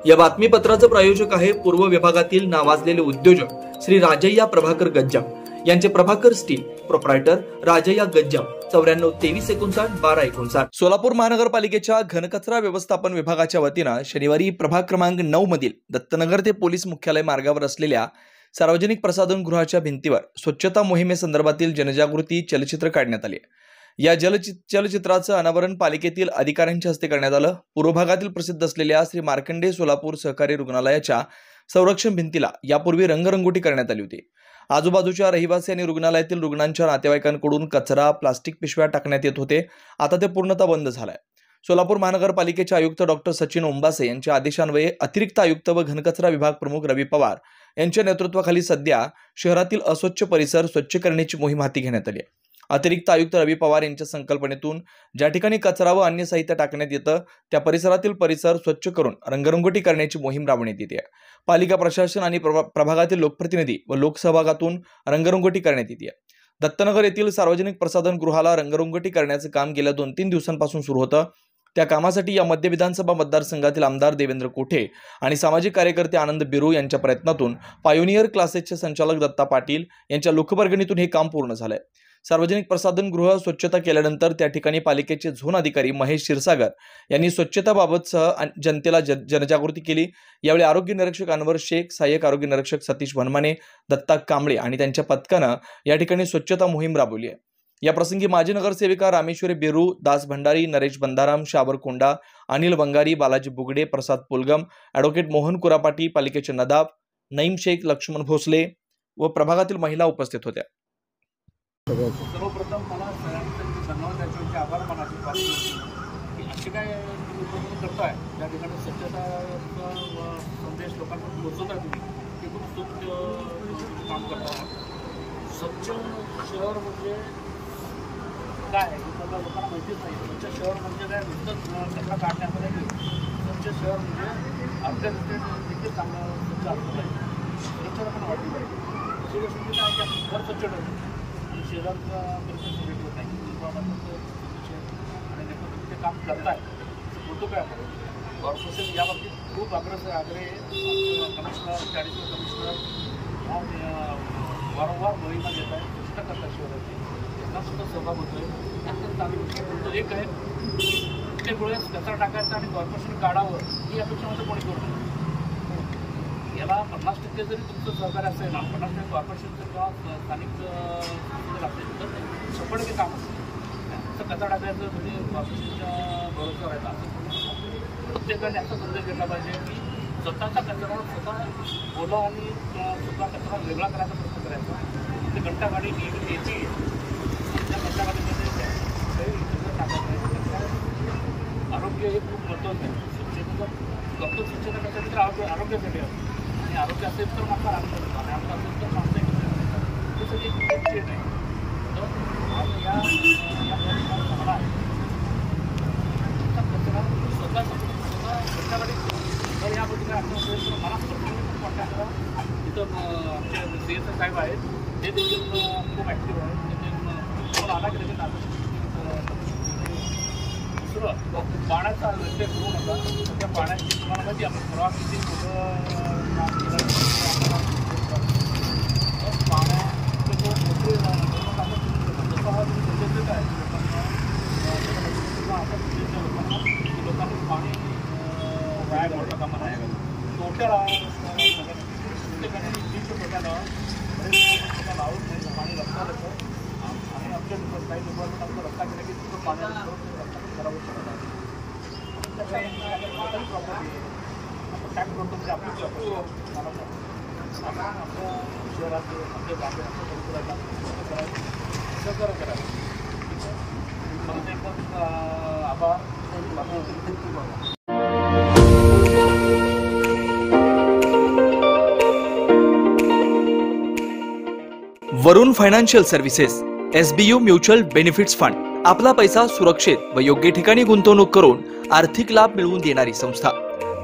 या बातमीपत्राचे प्रायोजक आहे पूर्व विभागातील नावाजलेले उद्योजक श्री राजय्या प्रभाकर गज्जम यांचे प्रभाकर स्टील, प्रोप्रायटर राजय्या गज्जम, 94 2359 1259। सोलापूर महानगरपालिकेच्या घनकचरा व्यवस्थापन विभागाच्या वतीनं शनिवारी प्रभाग क्रमांक 9 मधील दत्तनगर ते पोलीस मुख्यालय मार्गावर असलेल्या सार्वजनिक प्रसाधन गृहाच्या भिंतीवर स्वच्छता मोहिमेसंदर्भातील जनजागृती चलचित्र काढण्यात आले। या चलचित्राचं अनावरण पालिकेतील अधिकाऱ्यांच्या हस्ते करण्यात आलं। पूर्व भागातील प्रसिद्ध असलेल्या श्री मार्कंडे सोलापूर सहकारी रुग्णालयाच्या संरक्षण भिंतीला यापूर्वी रंगरंगोटी करण्यात आली होती। आजूबाजूच्या रहिवासी आणि रुग्णालयातील रुग्णांच्या नातेवाईकांकडून कचरा, प्लास्टिक पिशव्या टाकण्यात येत होते। आता ते पूर्णतः बंद झालंय। सोलापूर महानगरपालिकेचे आयुक्त डॉक्टर सचिन ओंबासे यांच्या आदेशान्वये अतिरिक्त आयुक्त व घनकचरा विभाग प्रमुख रवी पवार यांच्या नेतृत्वाखाली सध्या शहरातील अस्वच्छ परिसर स्वच्छ करण्याची मोहीम हाती घेण्यात आली आहे। अतिरिक्त आयुक्त रवी पवार यांच्या संकल्पनेतून ज्या ठिकाणी कचरा व अन्य साहित्य टाकण्यात येतं त्या परिसरातील परिसर स्वच्छ करून रंगरंगोटी करण्याची मोहीम राबवण्यात येते। पालिका प्रशासन आणि प्रभागातील लोकप्रतिनिधी व लोकसहभागातून रंगरंगोटी करण्यात येते। दत्तनगर येथील सार्वजनिक प्रसाधन गृहाला रंगरंगोटी करण्याचे काम गेल्या 2-3 दिवसांपासून सुरू होतं। त्या कामासाठी या मध्य विधानसभा मतदारसंघातील आमदार देवेंद्र कोठे आणि सामाजिक कार्यकर्ते आनंद बिरू यांच्या प्रयत्नातून पायोनियर क्लासेसचे संचालक दत्ता पाटील यांच्या लोकवर्गणीतून हे काम पूर्ण झालंय। सार्वजनिक प्रसाधन गृह स्वच्छता केल्यानंतर त्या ठिकाणी पालिकेचे झोन अधिकारी महेश क्षीरसागर यांनी स्वच्छताबाबत जनतेला जनजागृती केली। यावेळी आरोग्य निरीक्षक अनवर शेख, सहाय्यक आरोग्य निरीक्षक सतीश वनमाने, दत्ता कांबळे आणि त्यांच्या पथकानं या ठिकाणी स्वच्छता मोहीम राबवली आहे। या प्रसंगी माजी नगरसेविका रामेश्वरी बेरू, दास भंडारी, नरेश बंदाराम, शावर कोंडा, अनिल वंगारी, बालाजी बुगडे, प्रसाद पुलगम, ॲडव्होकेट मोहन कुरापाटी, पालिकेचे नदाब नईम शेख, लक्ष्मण भोसले व प्रभागातील महिला उपस्थित होत्या। सर्वप्रथम मला धन्यवाद द्यायचे, आभार मानायचे की असे काय तुम्ही करताय त्या ठिकाणी स्वच्छताचा संदेश लोकांपर्यंत पोहोचवताय तुम्ही, ते खूप स्तुत्य काम करता। स्वच्छ शहर म्हणजे काय हे सगळं लोकांना माहितीच नाही। स्वच्छ शहर म्हणजे काय नुसतं कचरा काढण्यामध्ये नाही। स्वच्छ शहर म्हणजे आपल्या देखील चांगलं स्वच्छ असलं पाहिजे, स्वच्छता पण वाटली पाहिजे। दुसरी गोष्ट म्हणजे काय की आपण घर स्वच्छ ठेवतो आणि शहराचा परिसर स्वच्छ ठेवत नाही आणि नेमकं ते काम करताय होतो काय आपण कॉर्पोरेशन याबाबतीत खूप आग्रह कमिशनर, ॲडिशनल कमिशनर वारंवार मोहिमा घेत आहे, स्वच्छता करतात शहराची, त्यांना सुद्धा सहभाग होतो आहे। त्यानंतर चालू गोष्ट एक आहे ते डोळ्यास कचरा टाकायचा आणि कॉर्पोरेशन काढावं ही अपेक्षा माझं कोणी करू नये। याला 50% जरी तुमचं सहकार्य असेल, 50% कॉर्पोरेशनचं किंवा स्थानिक जर असेल तर 100% काम असं कचरा टाकायचं म्हणजे कॉर्पोरेशनच्या भरोसा राहिला असं प्रत्येकाने असा संदेश घेतला पाहिजे की स्वतःचा कचरा स्वतः ओला आणि स्वतः कचरा वेगळा करायचा प्रयत्न करायचा। ते घंटागाडी यायची त्या घंटागाडीमध्ये टाकायचं। आरोग्य हे खूप महत्त्वाचं आहे। स्वच्छतेचं डॉक्टर स्वच्छता करायचं तर आरोग्यासाठी आहे आणि आरोग्य असेल तर मात्र आरोग्य होतं आणि आरोग्य असेल तर माणसं हे सगळी चेन आहे। तर या मला कचरा स्वतः घंटागाडी तर याबद्दल आपण असेल तर मला खूप वाटतं तिथं आमचे CSI साहेब आहेत ते देखील खूप ॲक्टिव्ह आहेत। ते आला की देखील दुसरं पाण्याचा व्यत्यय करू नका। त्या पाण्याची तुम्हाला माहिती आपण प्रवास किती पाण्याचं जो मोठे जसं हा गरजेचं आहे लोकांनी पाणी वाया घालता कामा नये। तोट्याला प्रत्येकाने टोट्याला लावून नाही पाणी रस्ता देतं आणि आमच्या काही लोकांना आमचा रस्ता केला की तिथं पाणी करावं शकत नाही। त्याच्यानंतर प्रॉपर्टी आपण टॅक्स भरतो म्हणजे आपली प्रॉपर्टी आपण आपल्या शहरात आपल्या गावी आपल्या परिसरात करायचं सहकार्य करायचं। मला एकदम आभार। Varun financial services SBU mutual benefits fund आपला पैसा सुरक्षित व योग्य ठिकाणी गुंतवणूक करून आर्थिक लाभ मिळवून देणारी संस्था।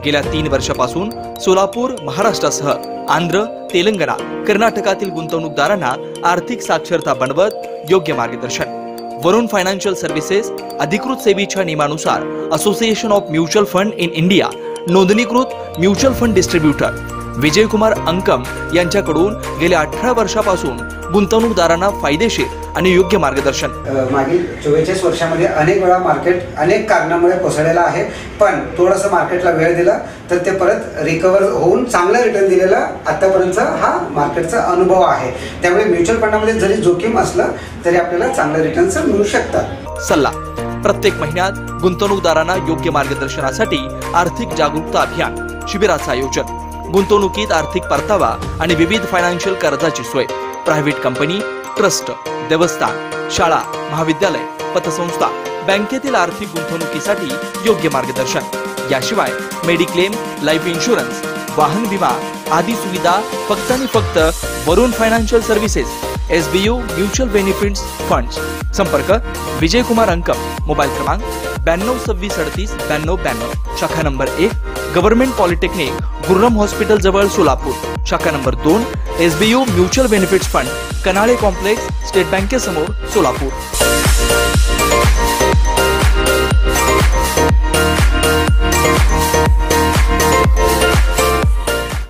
गेल्या 3 वर्षापासून सोलापूर, महाराष्ट्रासह आंध्र, तेलंगणा, कर्नाटकातील गुंतवणूकदारांना आर्थिक साक्षरता बनवत योग्य मार्गदर्शन। वरुण फायनान्शियल सर्व्हिसेस अधिकृत सेवेच्या नियमानुसार association of mutual fund in India नोंदणीकृत mutual fund distributor Vijaykumar Ankam यांच्याकडून गेल्या 18 वर्षापासून गुंतवणूकदारांना फायदेशीर आणि योग्य मार्गदर्शन. मागील 44 वर्षामध्ये अनेक वेळा मार्केट अनेक कारणामुळे कोसळलेलं आहे, पण थोडंसं मार्केटला वेळ दिला तर ते परत रिकवर होऊन चांगलं रिटर्न दिलेला आतापर्यंतचा हा मार्केटचा अनुभव आहे. त्यामुळे म्युच्युअल फंडामध्ये जरी जोखीम असलं तरी आपल्याला चांगलं रिटर्न्स मिळू शकतात. सल्ला. प्रत्येक महिन्यात गुंतवणूकदारांना योग्य मार्गदर्शनासाठी आर्थिक जागरूकता अभियान शिबिराचं आयोजन. गुंतवणुकीत आर्थिक परतावा आणि विविध फायनान्शियल कर्जाची सोय. प्रायव्हेट कंपनी, ट्रस्ट, देवस्थान, शाळा, महाविद्यालय, पतसंस्था, बँकेतील आर्थिक गुंतवणुकीसाठी योग्य मार्गदर्शन. याशिवाय मेडिक्लेम, लाईफ इन्शुरन्स, वाहन विमा आदी सुविधा फक्त आणि फक्त Varun financial services, SBU mutual benefits funds. संपर्क विजयकुमार अंकम. मोबाईल क्रमांक 9226389292. शाखा number 1 government polytechnic, Gurram hospital जवळ सोलापूर. शाखा number 2 SBU mutual benefits fund, Kanale complex, state बँकेसमोर सोलापूर.